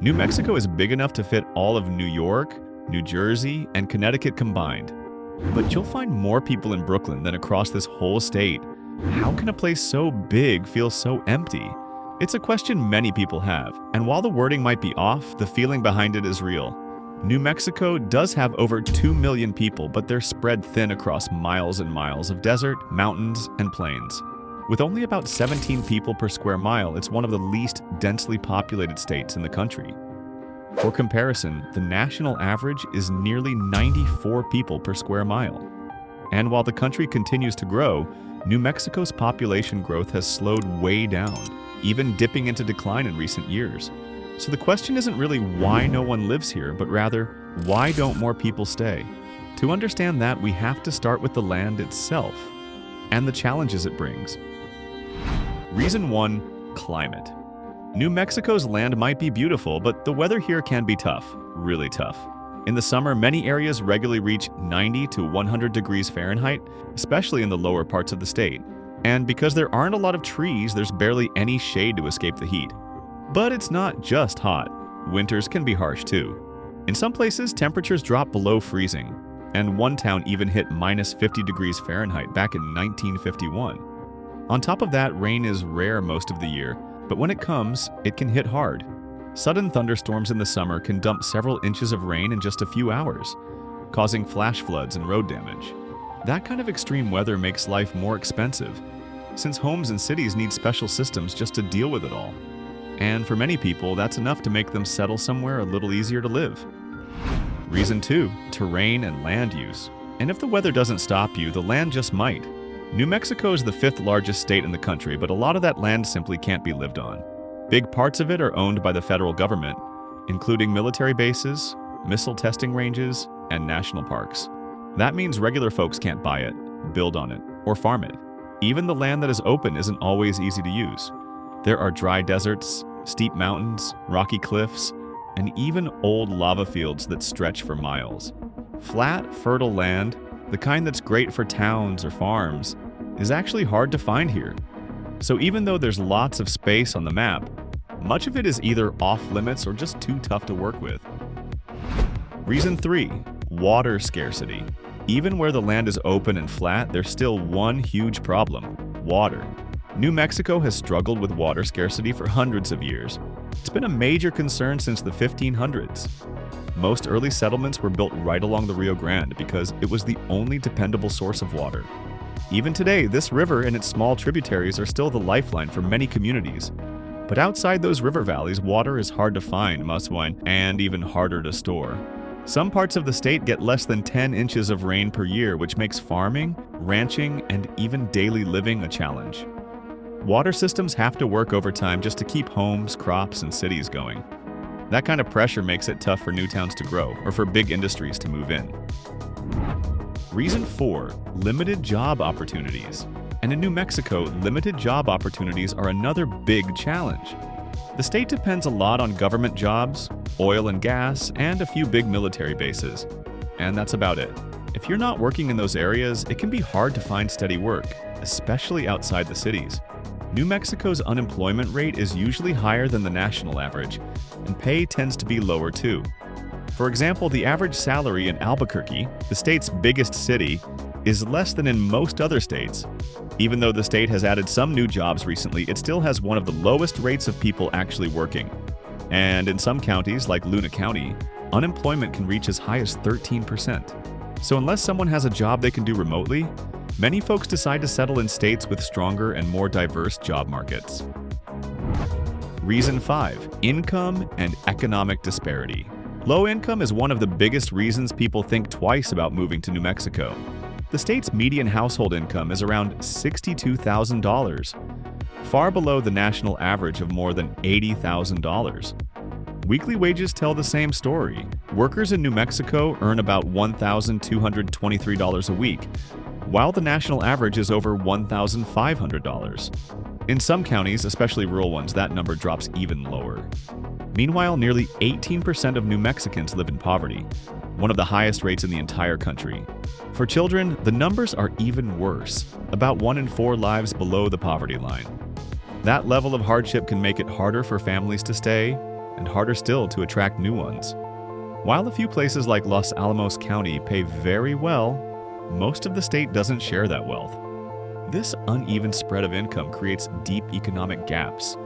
New Mexico is big enough to fit all of New York, New Jersey, and Connecticut combined. But you'll find more people in Brooklyn than across this whole state. How can a place so big feel so empty? It's a question many people have, and while the wording might be off, the feeling behind it is real. New Mexico does have over 2 million people, but they're spread thin across miles and miles of desert, mountains, and plains. With only about 17 people per square mile, it's one of the least densely populated states in the country. For comparison, the national average is nearly 94 people per square mile. And while the country continues to grow, New Mexico's population growth has slowed way down, even dipping into decline in recent years. So the question isn't really why no one lives here, but rather, why don't more people stay? To understand that, we have to start with the land itself and the challenges it brings. Reason 1: climate. New Mexico's land might be beautiful, but the weather here can be tough, really tough. In the summer, many areas regularly reach 90 to 100 degrees Fahrenheit, especially in the lower parts of the state. And because there aren't a lot of trees, there's barely any shade to escape the heat. But it's not just hot. Winters can be harsh too. In some places, temperatures drop below freezing, and one town even hit minus 50 degrees Fahrenheit back in 1951. On top of that, rain is rare most of the year, but when it comes, it can hit hard. Sudden thunderstorms in the summer can dump several inches of rain in just a few hours, causing flash floods and road damage. That kind of extreme weather makes life more expensive, since homes and cities need special systems just to deal with it all. And for many people, that's enough to make them settle somewhere a little easier to live. Reason 2: terrain and land use. And if the weather doesn't stop you, the land just might. New Mexico is the 5th largest state in the country, but a lot of that land simply can't be lived on. Big parts of it are owned by the federal government, including military bases, missile testing ranges, and national parks. That means regular folks can't buy it, build on it, or farm it. Even the land that is open isn't always easy to use. There are dry deserts, steep mountains, rocky cliffs, and even old lava fields that stretch for miles. Flat, fertile land, the kind that's great for towns or farms, is actually hard to find here. So even though there's lots of space on the map, much of it is either off limits or just too tough to work with. Reason 3: water scarcity. Even where the land is open and flat, there's still one huge problem: water. New Mexico has struggled with water scarcity for hundreds of years. It's been a major concern since the 1500s. Most early settlements were built right along the Rio Grande because it was the only dependable source of water. Even today, this river and its small tributaries are still the lifeline for many communities. But outside those river valleys, water is hard to find, and even harder to store. Some parts of the state get less than 10 inches of rain per year, which makes farming, ranching, and even daily living a challenge. Water systems have to work overtime just to keep homes, crops, and cities going. That kind of pressure makes it tough for new towns to grow or for big industries to move in. Reason 4: limited job opportunities. And in New Mexico, limited job opportunities are another big challenge. The state depends a lot on government jobs, oil and gas, and a few big military bases. And that's about it. If you're not working in those areas, it can be hard to find steady work, especially outside the cities. New Mexico's unemployment rate is usually higher than the national average, and pay tends to be lower too. For example, the average salary in Albuquerque, the state's biggest city, is less than in most other states. Even though the state has added some new jobs recently, it still has one of the lowest rates of people actually working. And in some counties, like Luna County, unemployment can reach as high as 13%. So unless someone has a job they can do remotely, many folks decide to settle in states with stronger and more diverse job markets. Reason 5: income and economic disparity. Low income is one of the biggest reasons people think twice about moving to New Mexico. The state's median household income is around $62,000, far below the national average of more than $80,000. Weekly wages tell the same story. Workers in New Mexico earn about $1,223 a week, while the national average is over $1,500. In some counties, especially rural ones, that number drops even lower. Meanwhile, nearly 18% of New Mexicans live in poverty, one of the highest rates in the entire country. For children, the numbers are even worse, about 1 in 4 lives below the poverty line. That level of hardship can make it harder for families to stay and harder still to attract new ones. While a few places like Los Alamos County pay very well, most of the state doesn't share that wealth. This uneven spread of income creates deep economic gaps,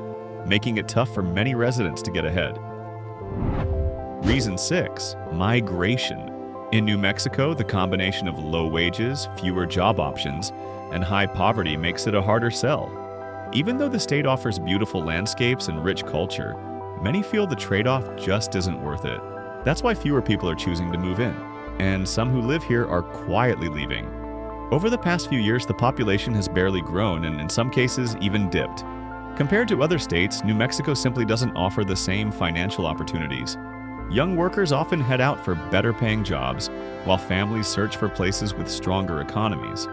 making it tough for many residents to get ahead. Reason 6. Migration. In New Mexico, the combination of low wages, fewer job options, and high poverty makes it a harder sell. Even though the state offers beautiful landscapes and rich culture, many feel the trade-off just isn't worth it. That's why fewer people are choosing to move in, and some who live here are quietly leaving. Over the past few years, the population has barely grown and in some cases even dipped. Compared to other states, New Mexico simply doesn't offer the same financial opportunities. Young workers often head out for better-paying jobs, while families search for places with stronger economies.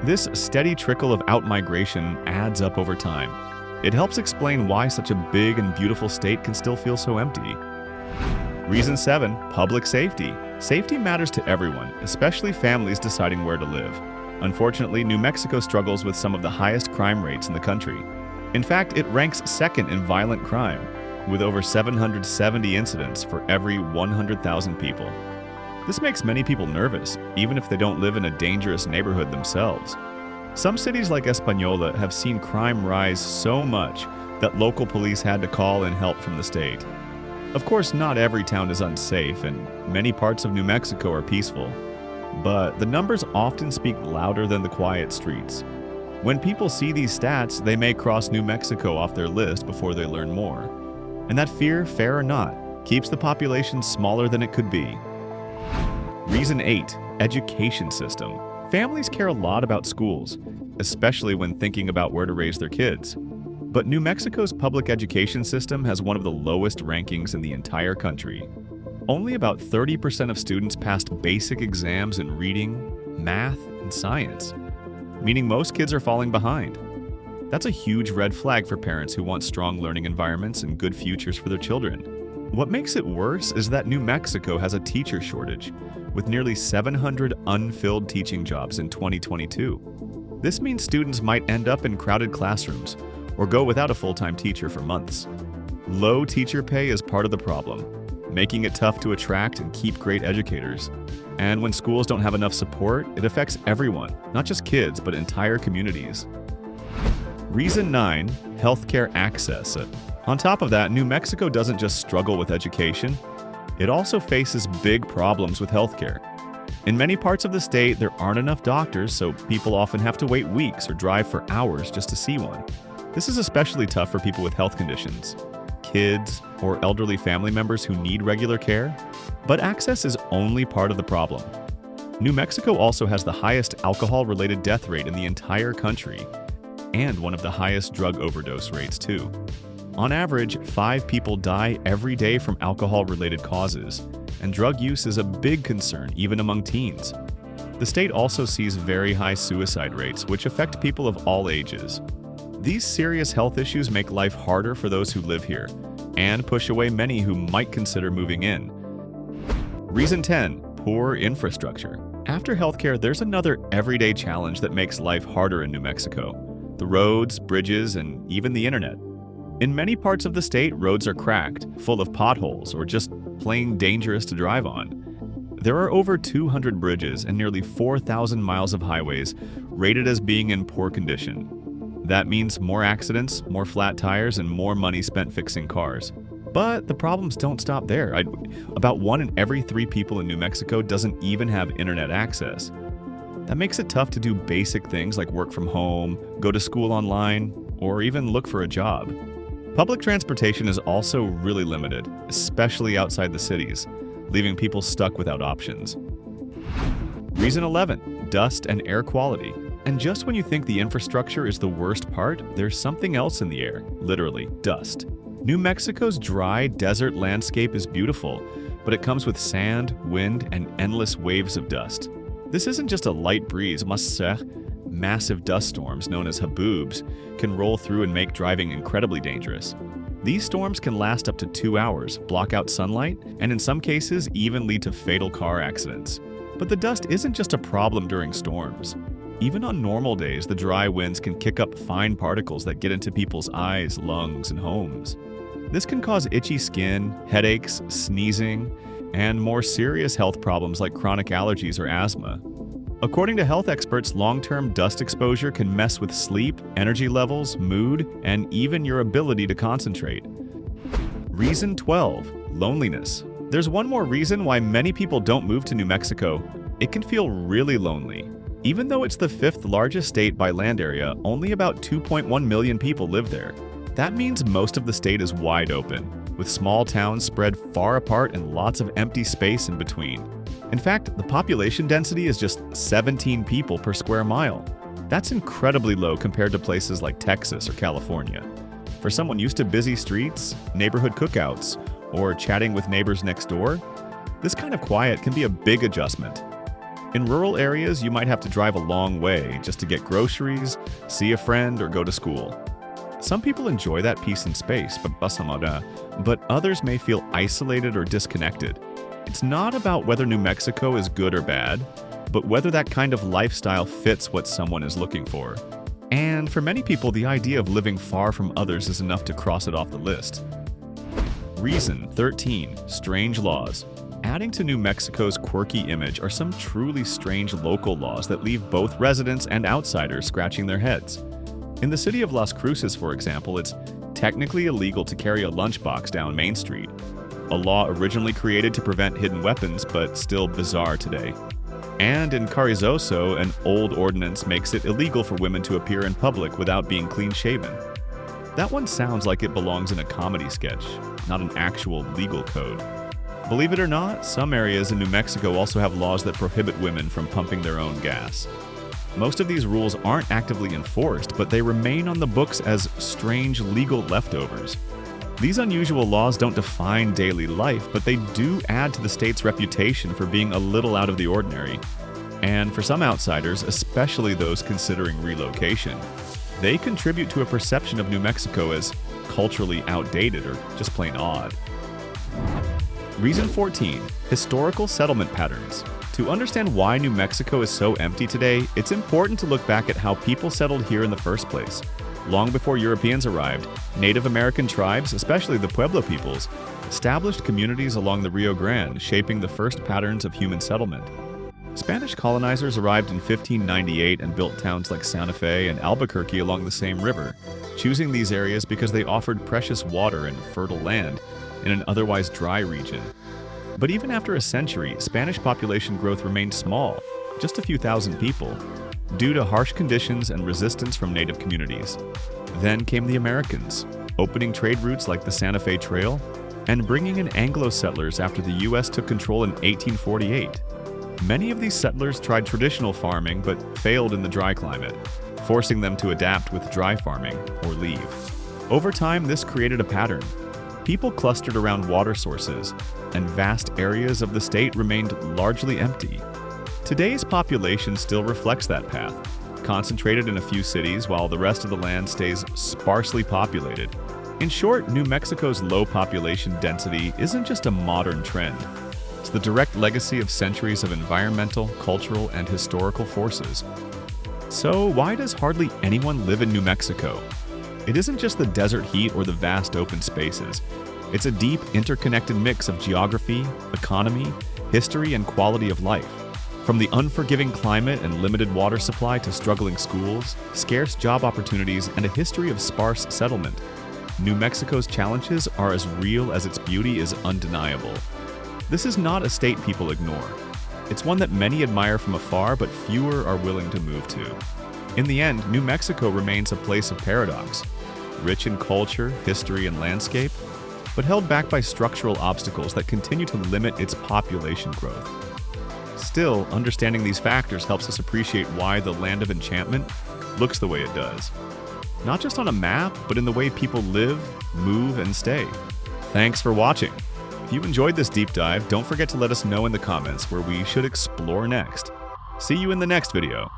This steady trickle of out-migration adds up over time. It helps explain why such a big and beautiful state can still feel so empty. Reason 7. Public safety. Safety matters to everyone, especially families deciding where to live. Unfortunately, New Mexico struggles with some of the highest crime rates in the country. In fact, it ranks second in violent crime, with over 770 incidents for every 100,000 people. This makes many people nervous, even if they don't live in a dangerous neighborhood themselves. Some cities like Española have seen crime rise so much that local police had to call in help from the state. Of course, not every town is unsafe, and many parts of New Mexico are peaceful. But the numbers often speak louder than the quiet streets. When people see these stats, they may cross New Mexico off their list before they learn more. And that fear, fair or not, keeps the population smaller than it could be. Reason 8. Education system. Families care a lot about schools, especially when thinking about where to raise their kids. But New Mexico's public education system has one of the lowest rankings in the entire country. Only about 30% of students passed basic exams in reading, math, and science, meaning most kids are falling behind. That's a huge red flag for parents who want strong learning environments and good futures for their children. What makes it worse is that New Mexico has a teacher shortage, with nearly 700 unfilled teaching jobs in 2022. This means students might end up in crowded classrooms or go without a full-time teacher for months. Low teacher pay is part of the problem, making it tough to attract and keep great educators. And when schools don't have enough support, it affects everyone, not just kids, but entire communities. Reason 9. Healthcare access. On top of that, New Mexico doesn't just struggle with education, it also faces big problems with healthcare. In many parts of the state, there aren't enough doctors, so people often have to wait weeks or drive for hours just to see one. This is especially tough for people with health conditions, kids, or elderly family members who need regular care. But access is only part of the problem. New Mexico also has the highest alcohol-related death rate in the entire country, and one of the highest drug overdose rates too. On average, 5 people die every day from alcohol-related causes, and drug use is a big concern even among teens. The state also sees very high suicide rates, which affect people of all ages. These serious health issues make life harder for those who live here, and push away many who might consider moving in. Reason 10. Poor infrastructure. After healthcare, there's another everyday challenge that makes life harder in New Mexico: the roads, bridges, and even the internet. In many parts of the state, roads are cracked, full of potholes, or just plain dangerous to drive on. There are over 200 bridges and nearly 4,000 miles of highways rated as being in poor condition. That means more accidents, more flat tires, and more money spent fixing cars. But the problems don't stop there. About 1 in every 3 people in New Mexico doesn't even have internet access. That makes it tough to do basic things like work from home, go to school online, or even look for a job. Public transportation is also really limited, especially outside the cities, leaving people stuck without options. Reason 11. Dust and air quality. And just when you think the infrastructure is the worst part, there's something else in the air, literally dust. New Mexico's dry desert landscape is beautiful, but it comes with sand, wind, and endless waves of dust. This isn't just a light breeze, massive dust storms known as haboobs can roll through and make driving incredibly dangerous. These storms can last up to 2 hours, block out sunlight, and in some cases even lead to fatal car accidents. But the dust isn't just a problem during storms. Even on normal days, the dry winds can kick up fine particles that get into people's eyes, lungs, and homes. This can cause itchy skin, headaches, sneezing, and more serious health problems like chronic allergies or asthma. According to health experts, long-term dust exposure can mess with sleep, energy levels, mood, and even your ability to concentrate. Reason 12. Loneliness. There's one more reason why many people don't move to New Mexico. It can feel really lonely. Even though it's the 5th largest state by land area, only about 2.1 million people live there. That means most of the state is wide open, with small towns spread far apart and lots of empty space in between. In fact, the population density is just 17 people per square mile. That's incredibly low compared to places like Texas or California. For someone used to busy streets, neighborhood cookouts, or chatting with neighbors next door, this kind of quiet can be a big adjustment. In rural areas, you might have to drive a long way just to get groceries, see a friend, or go to school. Some people enjoy that peace and space, but others may feel isolated or disconnected. It's not about whether New Mexico is good or bad, but whether that kind of lifestyle fits what someone is looking for. And for many people, the idea of living far from others is enough to cross it off the list. Reason 13. Strange laws. Adding to New Mexico's quirky image are some truly strange local laws that leave both residents and outsiders scratching their heads. In the city of Las Cruces, for example, it's technically illegal to carry a lunchbox down Main Street, a law originally created to prevent hidden weapons but still bizarre today. And in Carrizoso, an old ordinance makes it illegal for women to appear in public without being clean-shaven. That one sounds like it belongs in a comedy sketch, not an actual legal code. Believe it or not, some areas in New Mexico also have laws that prohibit women from pumping their own gas. Most of these rules aren't actively enforced, but they remain on the books as strange legal leftovers. These unusual laws don't define daily life, but they do add to the state's reputation for being a little out of the ordinary. And for some outsiders, especially those considering relocation, they contribute to a perception of New Mexico as culturally outdated or just plain odd. Reason 14. Historical settlement patterns. To understand why New Mexico is so empty today, it's important to look back at how people settled here in the first place. Long before Europeans arrived, Native American tribes, especially the Pueblo peoples, established communities along the Rio Grande, shaping the first patterns of human settlement. Spanish colonizers arrived in 1598 and built towns like Santa Fe and Albuquerque along the same river, choosing these areas because they offered precious water and fertile land in an otherwise dry region. But even after a century, Spanish population growth remained small, just a few thousand people, due to harsh conditions and resistance from native communities. Then came the Americans, opening trade routes like the Santa Fe Trail, and bringing in Anglo settlers after the U.S. took control in 1848. Many of these settlers tried traditional farming but failed in the dry climate, forcing them to adapt with dry farming or leave. Over time, this created a pattern. People clustered around water sources, and vast areas of the state remained largely empty. Today's population still reflects that path, concentrated in a few cities while the rest of the land stays sparsely populated. In short, New Mexico's low population density isn't just a modern trend. It's the direct legacy of centuries of environmental, cultural, and historical forces. So why does hardly anyone live in New Mexico? It isn't just the desert heat or the vast open spaces. It's a deep, interconnected mix of geography, economy, history, and quality of life. From the unforgiving climate and limited water supply to struggling schools, scarce job opportunities, and a history of sparse settlement, New Mexico's challenges are as real as its beauty is undeniable. This is not a state people ignore. It's one that many admire from afar, but fewer are willing to move to. In the end, New Mexico remains a place of paradox, rich in culture, history, and landscape, but held back by structural obstacles that continue to limit its population growth. Still, understanding these factors helps us appreciate why the Land of Enchantment looks the way it does. Not just on a map, but in the way people live, move, and stay. Thanks for watching. If you enjoyed this deep dive, don't forget to let us know in the comments where we should explore next. See you in the next video.